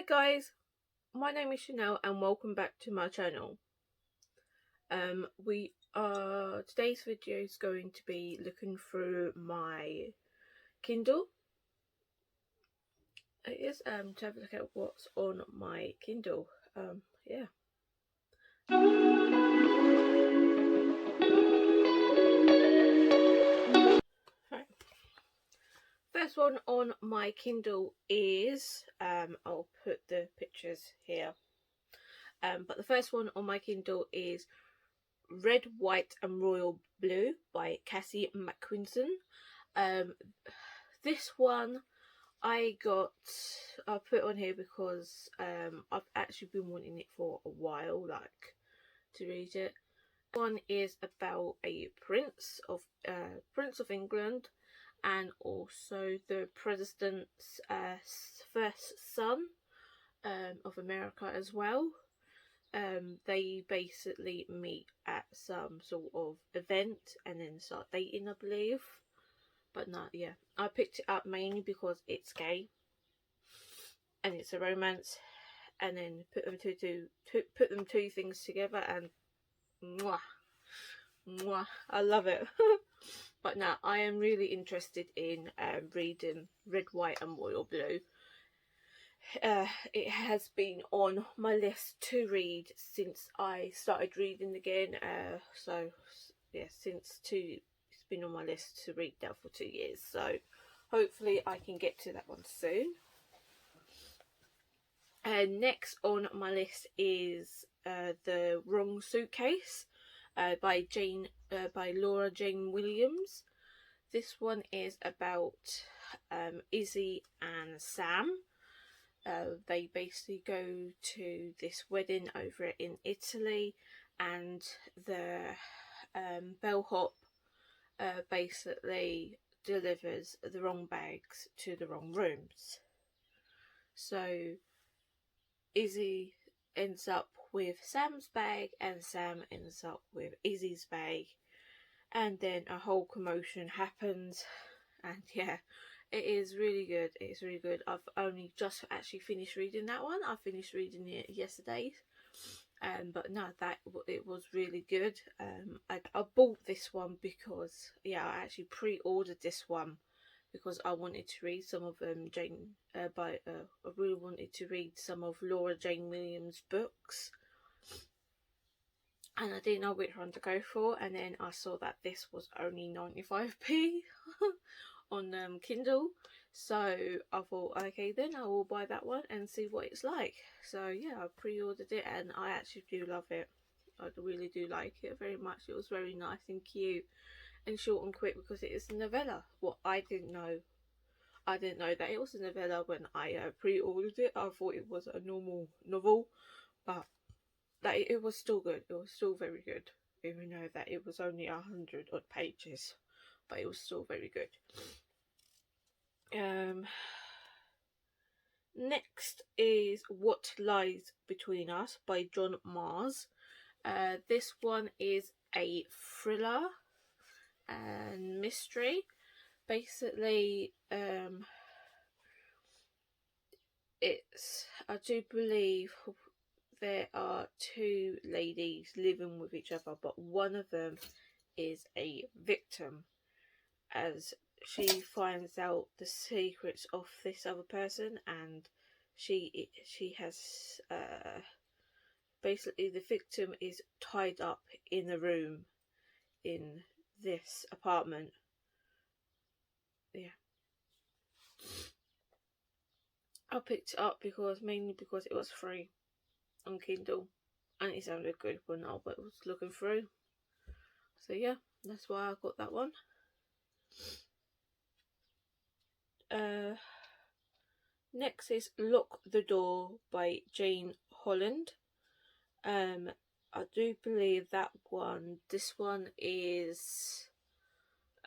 Hi guys, my name is Chanel and welcome back to my channel. Today's video is going to be looking through my Kindle. It is to have a look at what's on my Kindle. Yeah. Right. First one on my Kindle is I'll put the pictures here. But the first one on my Kindle is Red, White and Royal Blue by McQuiston. This one I put on here because I've actually been wanting it for a while, to read it. One is about a Prince of England, and also the President's first son of America as well. They basically meet at some sort of event and then start dating, I believe. But no, yeah, I picked it up mainly because it's gay and it's a romance, and then put them two things together and mwah, I love it. But now I am really interested in reading Red, White and Royal Blue. It has been on my list to read since I started reading again. So yeah, it's been on my list to read that for 2 years. So hopefully I can get to that one soon. Next on my list is The Wrong Suitcase by Laura Jane Williams. This one is about Izzy and Sam. They basically go to this wedding over in Italy, and the bellhop basically delivers the wrong bags to the wrong rooms. So Izzy ends up with Sam's bag and Sam ends up with Izzy's bag, and then a whole commotion happens. And yeah, it is really good. It's really good. I've only just actually finished reading that one. I finished reading it yesterday. But no, it was really good. I bought this one because I actually pre-ordered this one because I wanted to read some of I really wanted to read some of Laura Jane Williams' books, and I didn't know which one to go for. And then I saw that this was only 95p on Kindle, so I thought, okay, then I will buy that one and see what it's like. So yeah, I pre-ordered it and I actually do love it. I really do like it very much. It was very nice and cute and short and quick because it is a novella. What I didn't know that it was a novella when I pre-ordered it. I thought it was a normal novel, but that it was still good. It was still very good, even though that it was only 100 odd pages, but it was still very good. Next is What Lies Between Us by John Mars. This one is a thriller and mystery. Basically, I do believe there are two ladies living with each other, but one of them is a victim, as she finds out the secrets of this other person, and she has basically the victim is tied up in a room in this apartment. Yeah, I picked it up mainly because it was free on Kindle and it sounded good when I was looking through. So yeah, that's why I got that one. Next is Lock the Door by Jane Holland. I do believe this one is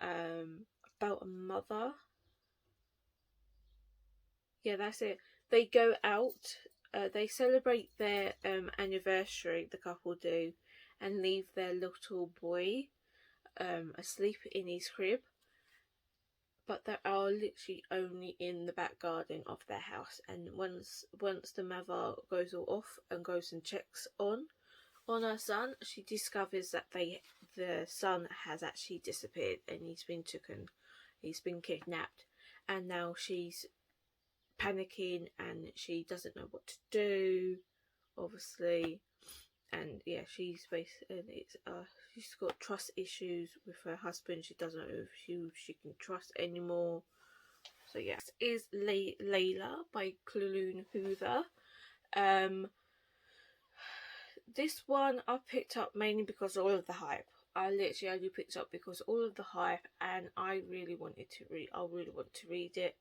about a mother. Yeah, that's it. They go out, they celebrate their anniversary, the couple do, and leave their little boy asleep in his crib. but they are literally only in the back garden of their house. And once the mother goes all off and goes and checks on her son, she discovers that the son has actually disappeared and he's been kidnapped, and now she's panicking and she doesn't know what to do, obviously. And yeah, she's basically she's got trust issues with her husband. She doesn't know if she can trust anymore. So yeah, this is Layla by Colleen Hoover. This one I picked up mainly because of all of the hype. I literally only picked up because of all of the hype, and I really wanted to read. I really want to read it.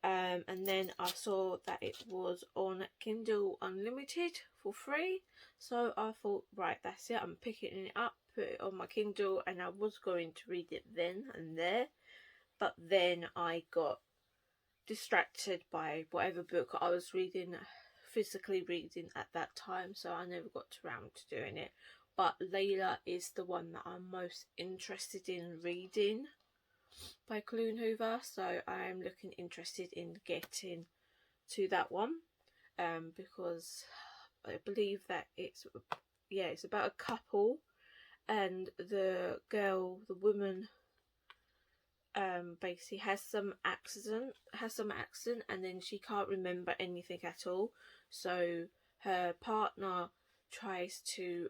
And then I saw that it was on Kindle Unlimited for free, so I thought, right, that's it, I'm picking it up, put it on my Kindle, and I was going to read it then and there, but then I got distracted by whatever book I was physically reading at that time, so I never got around to doing it. But Layla is the one that I'm most interested in reading by Colleen Hoover, so I'm looking interested in getting to that one, because I believe that it's about a couple, and the woman basically has some accident, and then she can't remember anything at all, so her partner tries to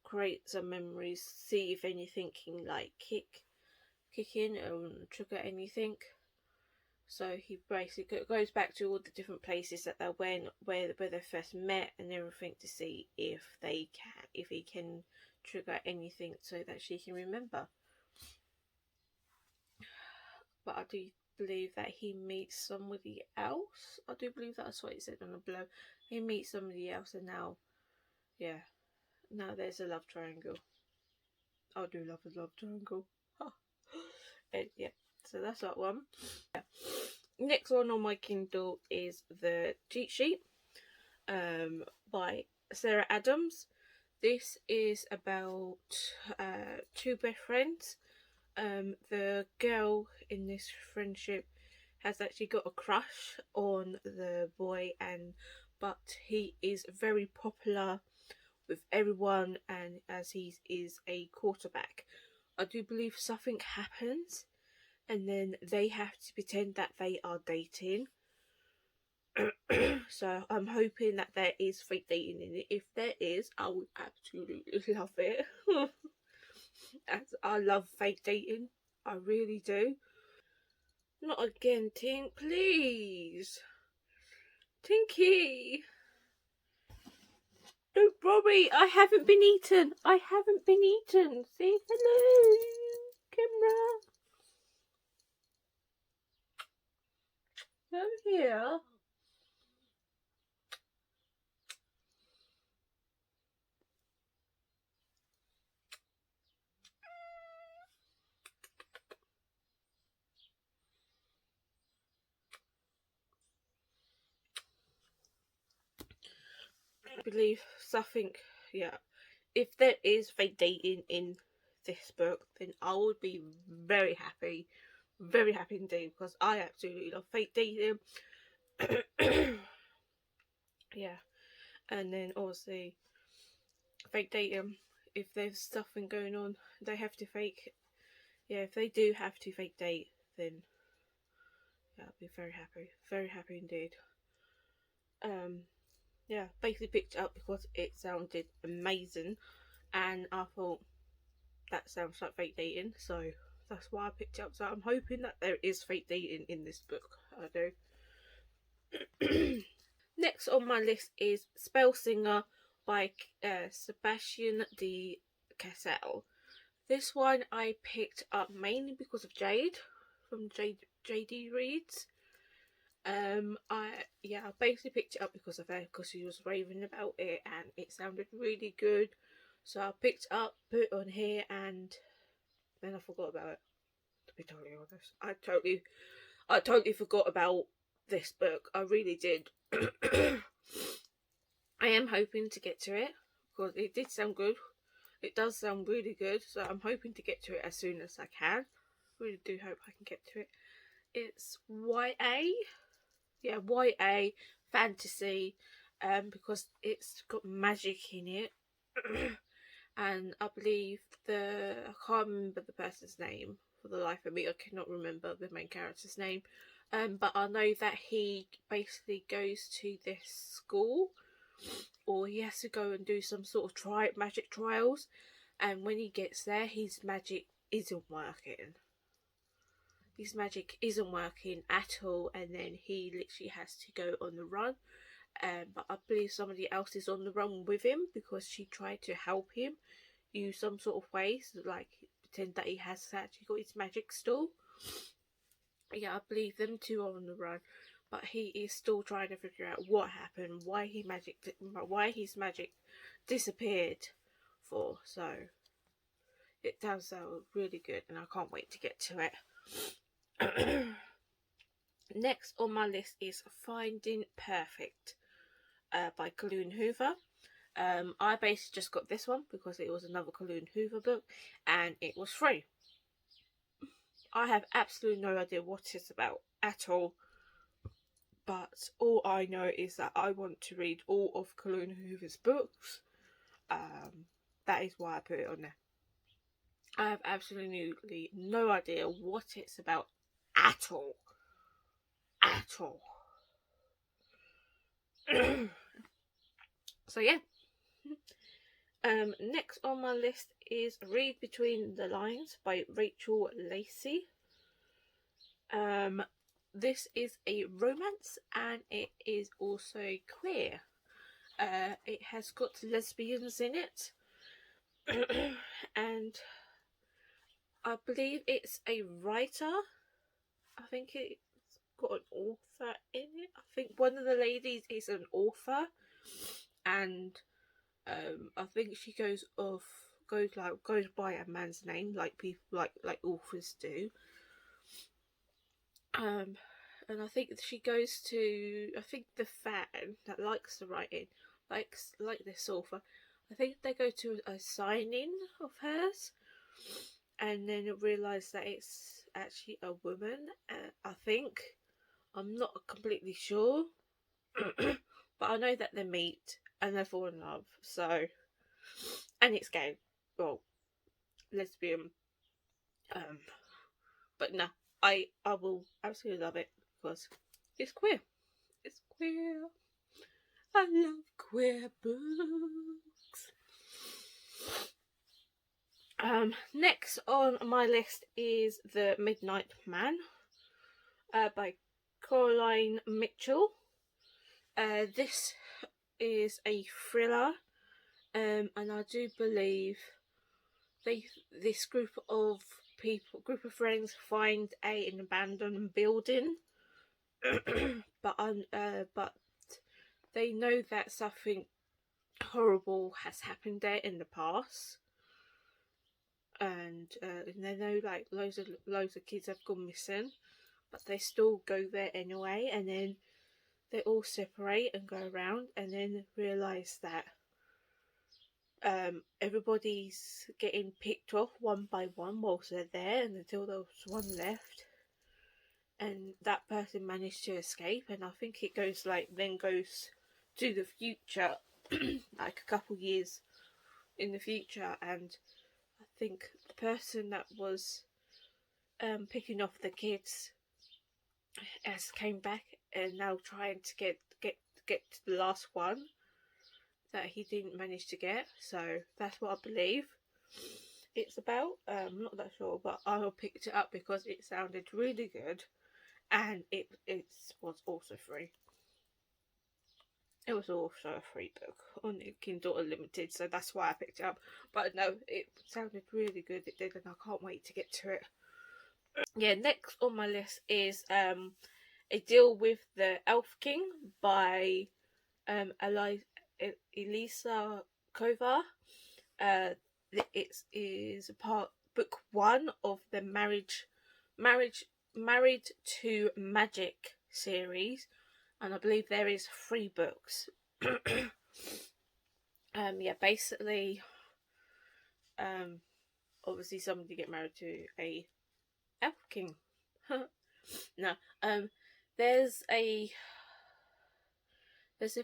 create some memories, see if anything can like kick in or trigger anything. So he basically goes back to all the different places that they went, where they first met and everything, to see if he can trigger anything so that she can remember. But I do believe that he meets somebody else. I do believe that's what it said on the blog. He meets somebody else, and now there's a love triangle. I do love a love triangle. And yeah, so that's that one. Yeah. Next one on my Kindle is the cheat sheet by Sarah Adams. This is about two best friends. The girl in this friendship has actually got a crush on the boy, but he is very popular with everyone, and as he is a quarterback, I do believe something happens, and then they have to pretend that they are dating. So I'm hoping that there is fake dating in it. If there is, I would absolutely love it. As I love fake dating, I really do. Not again, Tink, please. Tinky. Don't worry, I haven't been eaten. Say hello, camera. Over here. I believe something, if there is fake dating in this book, then I would be very happy indeed, because I absolutely love fake dating. Yeah, and then obviously fake dating, if there's something going on, they have to fake. Yeah, if they do have to fake date, then yeah, I'll be very happy indeed. Yeah, basically picked it up because it sounded amazing, and I thought that sounds like fake dating, so that's why I picked it up. So I'm hoping that there is fake dating in this book. I do. Next on my list is Spellslinger by Sebastian de Castell. This one I picked up mainly because of Jade from JD Reads. I basically picked it up because of her, because she was raving about it and it sounded really good. So I picked it up, put it on here, and then I forgot about it. To be totally honest, I totally forgot about this book. I really did. I am hoping to get to it because it did sound good. It does sound really good, so I'm hoping to get to it as soon as I can. really do hope I can get to it. It's YA. Yeah, YA fantasy. Because it's got magic in it. And I believe I can't remember the person's name for the life of me. I cannot remember the main character's name. But I know that he basically goes to this school, or he has to go and do some sort of magic trials. And when he gets there, his magic isn't working. His magic isn't working at all, and then he literally has to go on the run. But I believe somebody else is on the run with him because she tried to help him use some sort of ways, like pretend that he has actually got his magic still. Yeah, I believe them two are on the run, but he is still trying to figure out what happened, why his magic disappeared for. So it does sound really good, and I can't wait to get to it. Next on my list is Finding Perfect by Colleen Hoover. I basically just got this one because it was another Colleen Hoover book and it was free. I have absolutely no idea what it's about at all, but all I know is that I want to read all of Colleen Hoover's books. That is why I put it on there. I have absolutely no idea what it's about at all. At all. So yeah. Next on my list is Read Between the Lines by Rachel Lacey. This is a romance and it is also queer. It has got lesbians in it. And I believe it's a writer. I think it's got an author in it. I think one of the ladies is an author, and I think she goes by a man's name, like people like authors do. And I think she goes to, I think the fan that likes the writing, like this author, I think they go to a signing of hers, and then realise that it's actually a woman. I think, I'm not completely sure, but I know that they meet and they fall in love. So, and it's gay, well, lesbian. But no, I will absolutely love it because it's queer. It's queer. I love queer books. Next on my list is The Midnight Man by Caroline Mitchell. This is a thriller, and I do believe this group of friends find an abandoned building, but they know that something horrible has happened there in the past, and they know like loads of kids have gone missing, but they still go there anyway, and then they all separate and go around, and then realise that everybody's getting picked off one by one whilst they're there, and until there was one left, and that person managed to escape. And I think it goes to the future, like a couple years in the future, and I think the person that was picking off the kids has came back and now trying to get to the last one that he didn't manage to get. So that's what I believe it's about. I'm not that sure, but I picked it up because it sounded really good, and it was also free. It was also a free book on Kindle Unlimited, so that's why I picked it up. But no, it sounded really good. It did, and I can't wait to get to it. Yeah, next on my list is A Deal with the Elf King by Elise Kova. It is book 1 of the Married to Magic series, and I believe there is 3 books. Yeah, basically, obviously somebody get married to a Elf King. No, there's a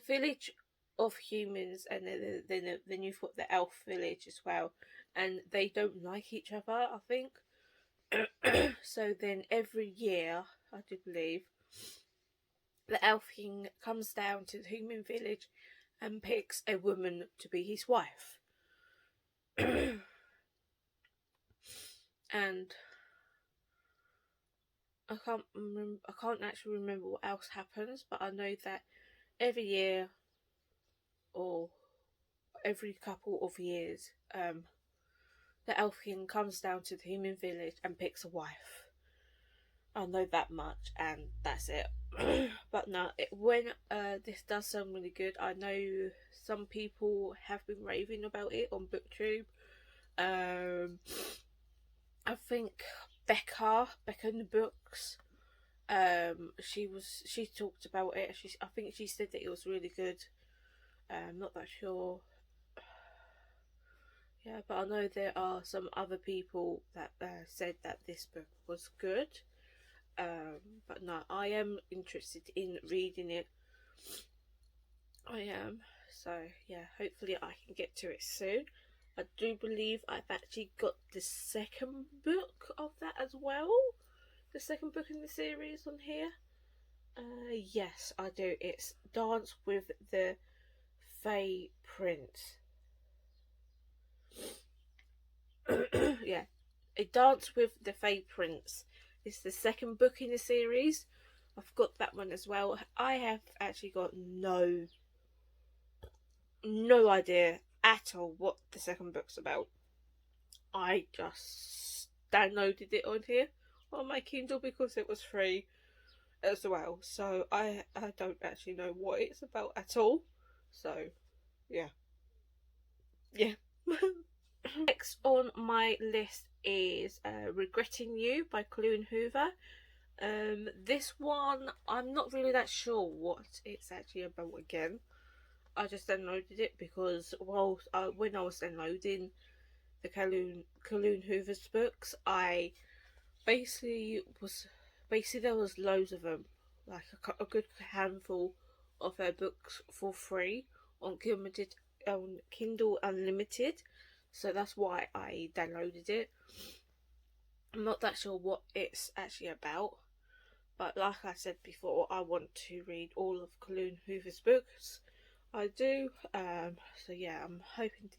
village of humans, and then you've got the elf village as well, and they don't like each other, I think. So then every year, I do believe, the elf king comes down to the human village and picks a woman to be his wife. And I can't actually remember what else happens, but I know that every year or every couple of years, the elf king comes down to the human village and picks a wife. I know that much, and that's it. But no, when this does sound really good. I know some people have been raving about it on BookTube. I think Becca in the books. She talked about it. I think she said that it was really good. I'm not that sure. Yeah, but I know there are some other people that said that this book was good. But no, I am interested in reading it. I am. So yeah, hopefully I can get to it soon. I do believe I've actually got the second book of that as well. The second book in the series on here. Yes, I do. It's Dance with the Fae Prince. Yeah, A Dance with the Fae Prince. It's the second book in the series. I've got that one as well. I have actually got no idea at all what the second book's about. I just downloaded it on here on my Kindle because it was free as well. So I don't actually know what it's about at all. So yeah. Next on my list is Regretting You by Colleen Hoover. This one, I'm not really that sure what it's actually about again. I just downloaded it because when I was downloading the Colleen Hoover's books, I basically there was loads of them, like a good handful of her books for free on Kindle Unlimited. So that's why I downloaded it. I'm not that sure what it's actually about, but like I said before, I want to read all of Colleen Hoover's books. I do. So yeah, I'm hoping to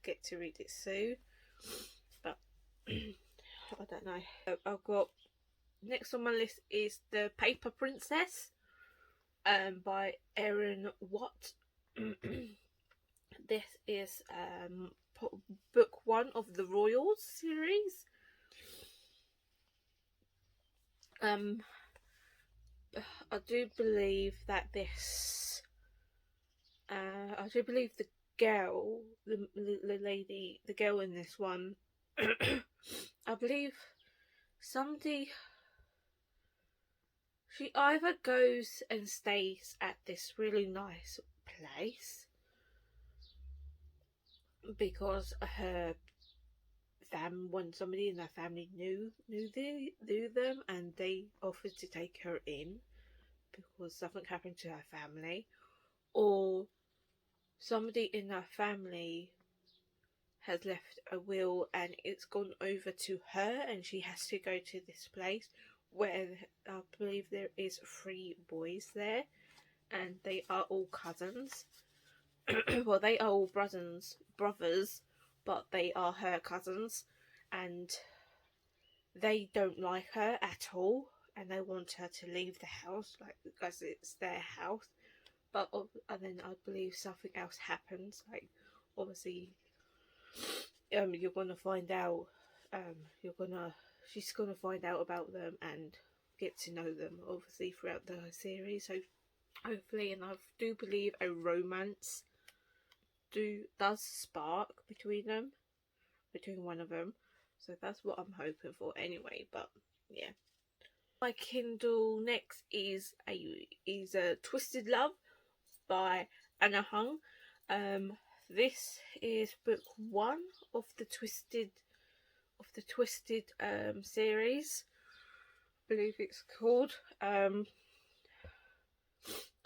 get to read it soon, but I don't know. I've got next on my list is The Paper Princess, by Erin Watt. This is book 1 of the Royals series. I do believe that this. I do believe the girl, the lady, the girl in this one. I believe somebody. She either goes and stays at this really nice place because her when somebody in their family knew them and they offered to take her in because something happened to her family, or somebody in her family has left a will and it's gone over to her and she has to go to this place where I believe there is 3 boys there and they are all cousins. Well, they are all brothers, but they are her cousins, and they don't like her at all, and they want her to leave the house, like, because it's their house. But and then I believe something else happens, like, obviously, you're gonna find out, she's gonna find out about them and get to know them, obviously, throughout the series. So hopefully, and I do believe a romance does spark between one of them, so that's what I'm hoping for anyway. But yeah, my Kindle next is a Twisted Love by Huang. This is book 1 of the Twisted of the Twisted series, I believe it's called. I'm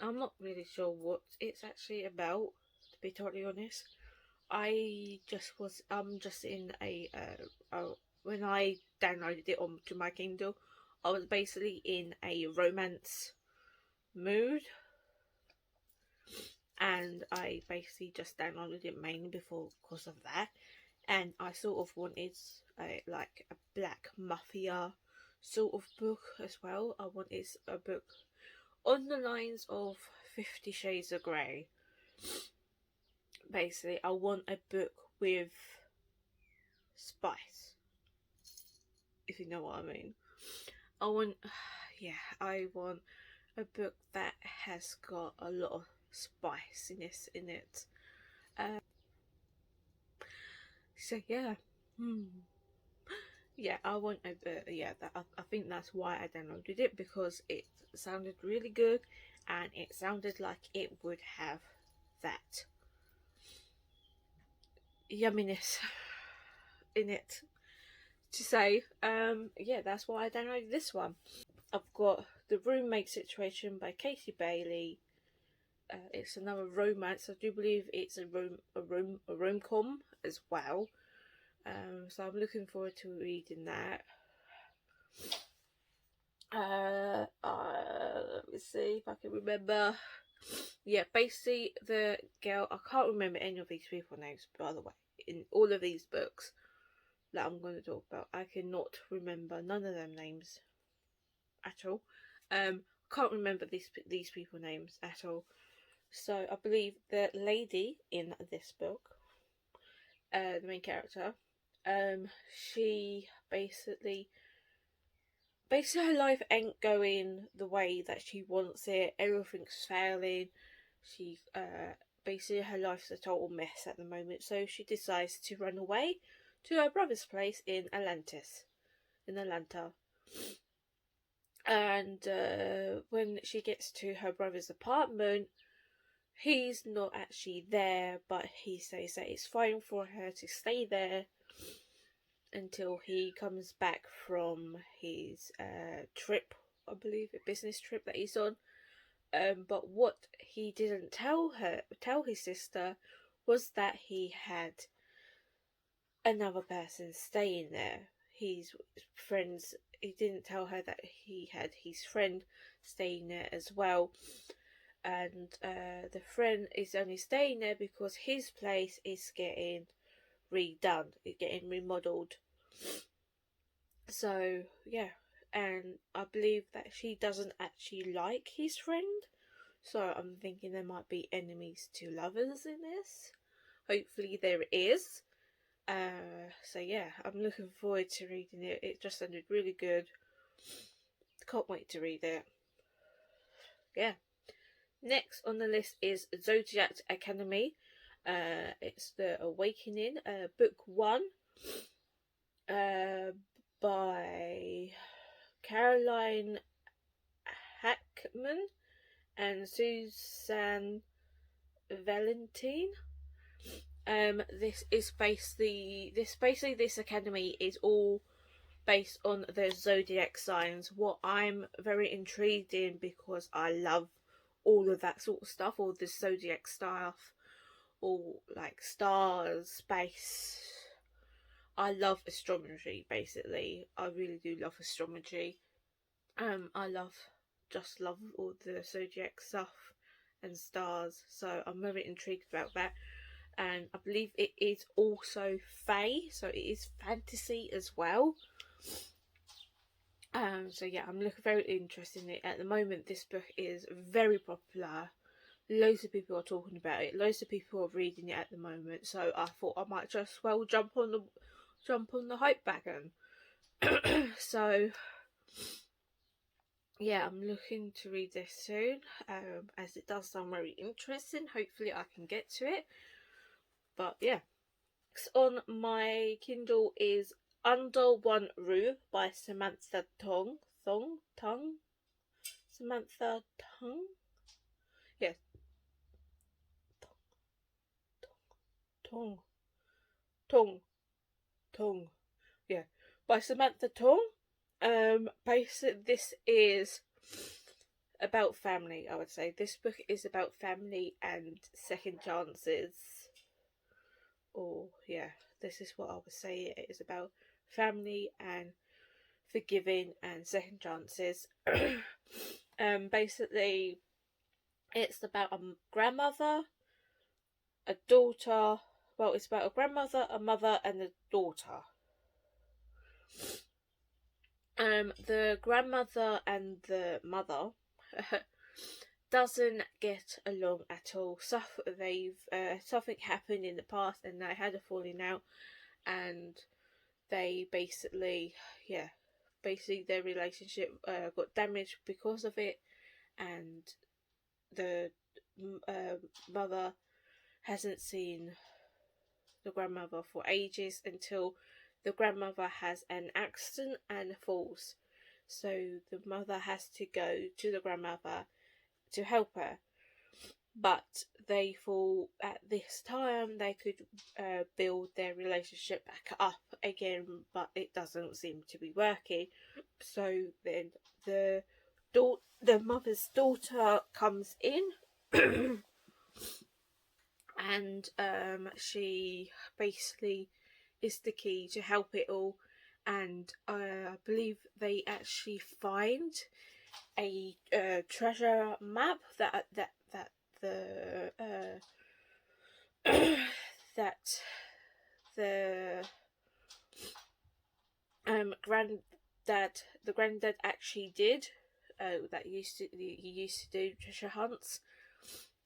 not really sure what it's actually about, to be totally honest. I'm just in a when I downloaded it onto my Kindle, I was basically in a romance mood, and I basically just downloaded it mainly because of that. And I sort of wanted like a black mafia sort of book as well. I wanted a book on the lines of 50 Shades of Grey. Basically, I want a book with spice, if you know what I mean. I want a book that has got a lot of spiciness in it. So yeah, yeah, I want a I think that's why I downloaded it, because it sounded really good, and it sounded like it would have that yumminess in it to say. Yeah, that's why I downloaded this one. I've got The Roommate Situation by Katie Bailey. It's another romance. I do believe it's a rom-com as well. So I'm looking forward to reading that. Let me see if I can remember. Yeah, basically the girl, I can't remember any of these people's names, by the way. In all of these books that I'm going to talk about, I cannot remember none of them names at all. Can't remember these people's names at all. So I believe the lady in this book, the main character, she basically her life ain't going the way that she wants it. Everything's failing. She basically her life's a total mess at the moment. So she decides to run away to her brother's place in Atlanta. And when she gets to her brother's apartment, he's not actually there, but he says that it's fine for her to stay there until he comes back from his trip, I believe, a business trip that he's on. But what he didn't tell his sister, was that he had another person staying there. His friends. He didn't tell her that he had his friend staying there as well. And the friend is only staying there because his place is getting redone, it's getting remodeled. So yeah, and I believe that she doesn't actually like his friend, so I'm thinking there might be enemies to lovers in this. Hopefully there is. So yeah, I'm looking forward to reading it. It just sounded really good. Can't wait to read it. Yeah. Next on the list is Zodiac Academy. It's The Awakening, book 1, by Caroline Hackman and Susanne Valenti. This academy is all based on the zodiac signs. What I'm very intrigued in, because I love all of that sort of stuff, all the zodiac stuff, all like stars, space. I love astrology, basically. I really do love astrology. I love all the zodiac stuff and stars, so I'm very intrigued about that. And I believe it is also Fae, so it is fantasy as well. So yeah, I'm looking very interested in it. At the moment, this book is very popular. Loads of people are talking about it. Loads of people are reading it at the moment. So I thought I might just well jump on the hype wagon. So yeah, I'm looking to read this soon, as it does sound very interesting. Hopefully I can get to it. But yeah. Next on my Kindle is Under Oneroux by Samantha Tong. Samantha Tong? Yes. Tong. Yeah. by Samantha Tong. Basically, this is about family, I would say. This book is about family and second chances. Or, yeah, this is what I would say it is about. Family and forgiving and second chances. Basically, it's about a grandmother, a daughter. Well, it's about a grandmother, a mother, and a daughter. The grandmother and the mother doesn't get along at all. Something happened in the past, and they had a falling out, and they basically their relationship got damaged because of it, and the mother hasn't seen the grandmother for ages until the grandmother has an accident and falls. So the mother has to go to the grandmother to help her. But they thought at this time they could build their relationship back up again, but it doesn't seem to be working. So then the mother's daughter comes in and she basically is the key to help it all. And I believe they actually find a treasure map that the granddad actually did. He used to do treasure hunts.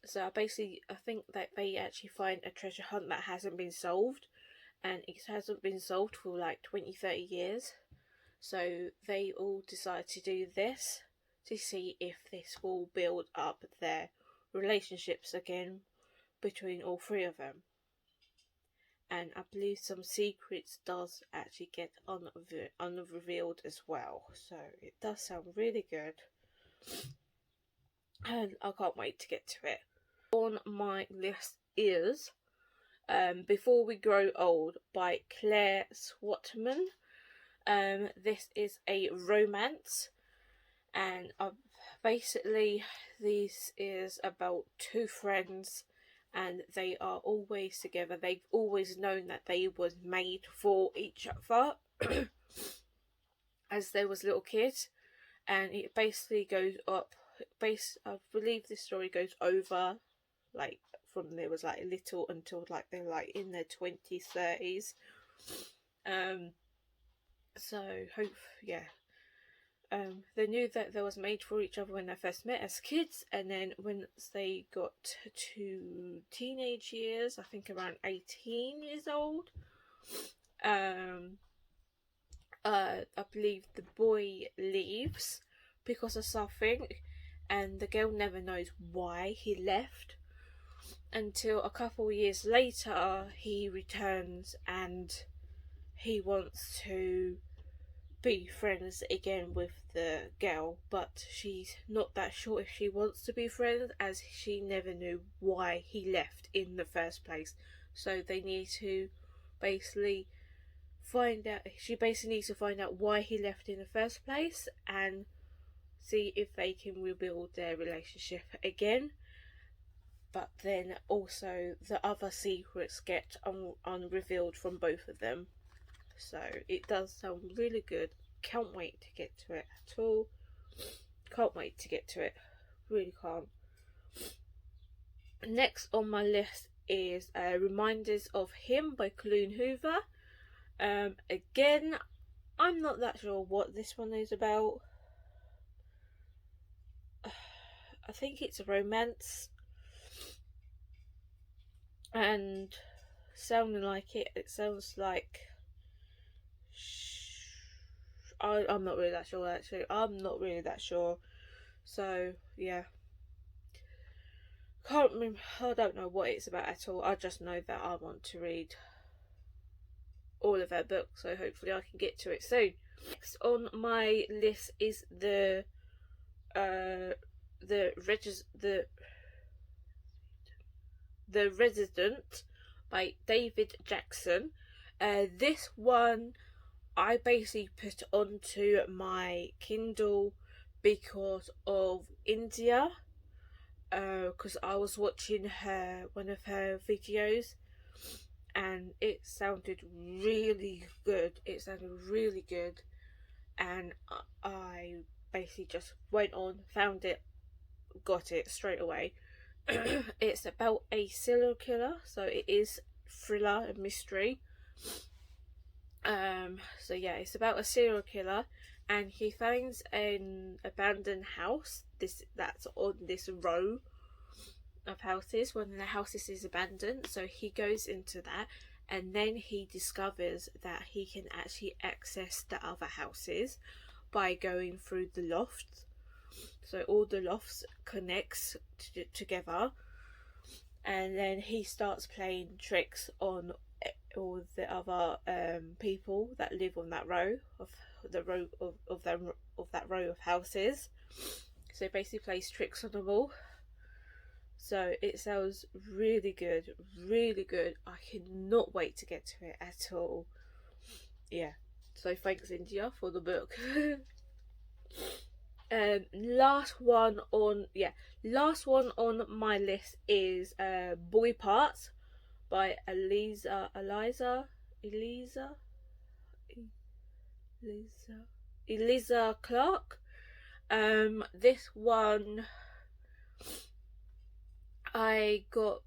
So basically, I think that they actually find a treasure hunt that hasn't been solved, and it hasn't been solved for like 20-30 years. So they all decide to do this to see if this will build up their relationships again between all three of them. And I believe some secrets does actually get unrevealed as well. So it does sound really good. And I can't wait to get to it. On my list is Before We Grow Old by Claire Swatman. This is a romance, and basically this is about two friends, and they are always together. They've always known that they was made for each other as they was little kids, and it basically goes up. I believe this story goes over like from they was like little until like they're like in their 20s, 30s. They knew that they was made for each other when they first met as kids, and then once they got to teenage years, I think around 18 years old, I believe the boy leaves because of something, and the girl never knows why he left until a couple of years later he returns and he wants to be friends again with the girl, but she's not that sure if she wants to be friends, as she never knew why he left in the first place. So they need to basically find out. She basically needs to find out why he left in the first place and see if they can rebuild their relationship again. But then also the other secrets get unrevealed from both of them. So it does sound really good. Can't wait to get to it at all. Can't wait to get to it. Really can't. Next on my list is Reminders of Him by Colleen Hoover. Again, I'm not that sure what this one is about. I think it's a romance. And sounding like it sounds like I'm not really that sure actually. I'm not really that sure. So yeah. Can't remember. I don't know what it's about at all. I just know that I want to read all of her books, so hopefully I can get to it soon. Next on my list is the Resident by David Jackson. This one I basically put onto my Kindle because of India, because I was watching one of her videos, and it sounded really good. It sounded really good, and I basically just went on, found it, got it straight away. It's about a serial killer, so it is thriller and mystery. So yeah, it's about a serial killer, and he finds an abandoned house. That's on this row of houses. One of the houses is abandoned, so he goes into that, and then he discovers that he can actually access the other houses by going through the lofts. So all the lofts connects together, and then he starts playing tricks on all the other people that live on that row of that row of houses. So basically plays tricks on them all. So it sounds really good, really good. I cannot wait to get to it at all. Yeah. So thanks, India, for the book. Last one on my list is Boy Parts by Elisa Clark. This one I got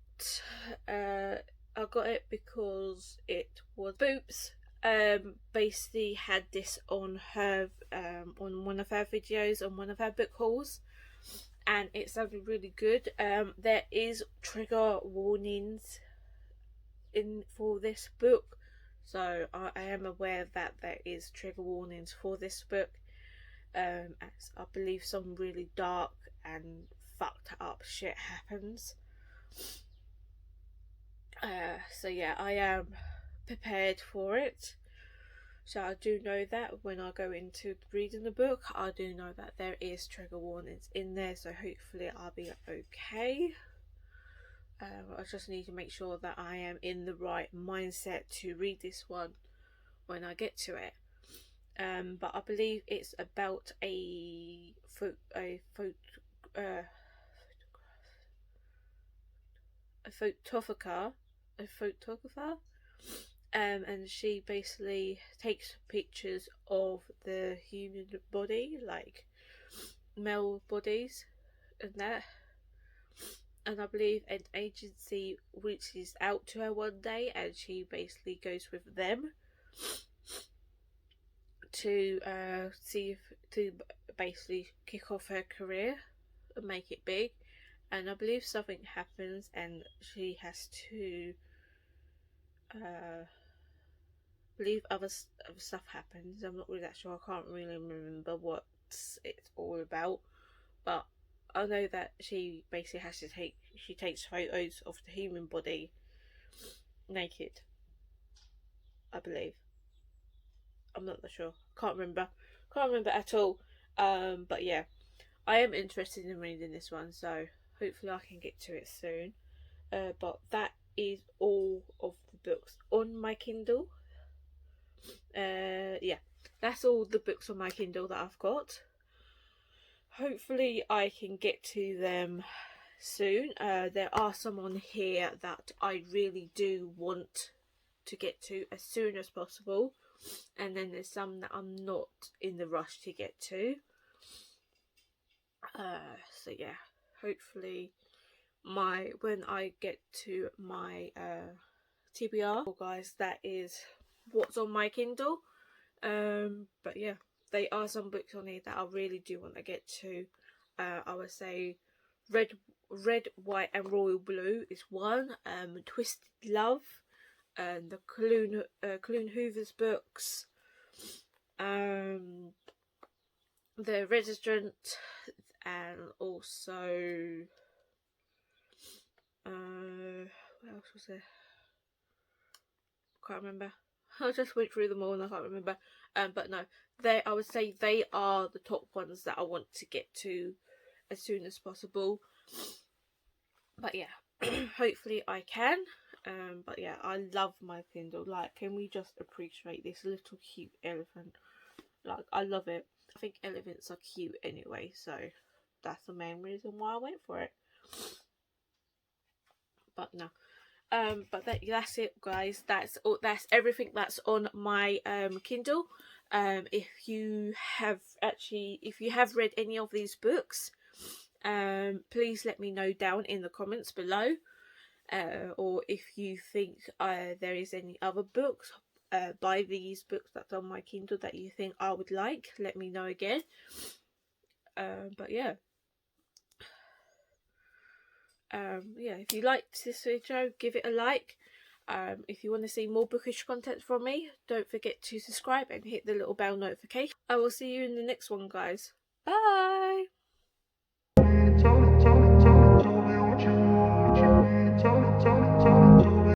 it because it was Boops basically had this on her on one of her videos, on one of her book hauls, and it sounded really good. There is trigger warnings for this book, so I am aware that there is trigger warnings for this book, as I believe some really dark and fucked up shit happens. So yeah, I am prepared for it. So I do know that when I go into reading the book, I do know that there is trigger warnings in there, so hopefully I'll be okay. I just need to make sure that I am in the right mindset to read this one when I get to it. But I believe it's about a photographer, and she basically takes pictures of the human body, like male bodies and that. And I believe an agency reaches out to her one day, and she basically goes with them to basically kick off her career and make it big. And I believe something happens, and she has to believe other stuff happens. I'm not really that sure. I can't really remember what it's all about, but I know that she basically takes photos of the human body naked, I believe. I'm not that sure. Can't remember at all. But yeah, I am interested in reading this one, so hopefully I can get to it soon. But that is all of the books on my Kindle. Yeah, that's all the books on my Kindle that I've got. Hopefully I can get to them soon. There are some on here that I really do want to get to as soon as possible, and then there's some that I'm not in the rush to get to. So yeah, hopefully when I get to my TBR, guys, that is what's on my Kindle. But yeah, there are some books on here that I really do want to get to. I would say Red, White and Royal Blue is one. Twisted Love, and the Colleen Hoover's books. The Registrant, and also what else was there? Can't remember. I just went through them all and I can't remember. But no, I would say they are the top ones that I want to get to as soon as possible. But yeah, hopefully I can. But yeah, I love my Kindle. Like, can we just appreciate this little cute elephant? Like, I love it. I think elephants are cute anyway, so that's the main reason why I went for it. But no. But that's it, guys. That's everything that's on my Kindle. If you have read any of these books, please let me know down in the comments below. Or if you think there is any other books by these books that's on my Kindle that you think I would like, let me know again. But yeah. Yeah, if you liked this video, give it a like. If you want to see more bookish content from me, don't forget to subscribe and hit the little bell notification. I will see you in the next one, guys. Bye!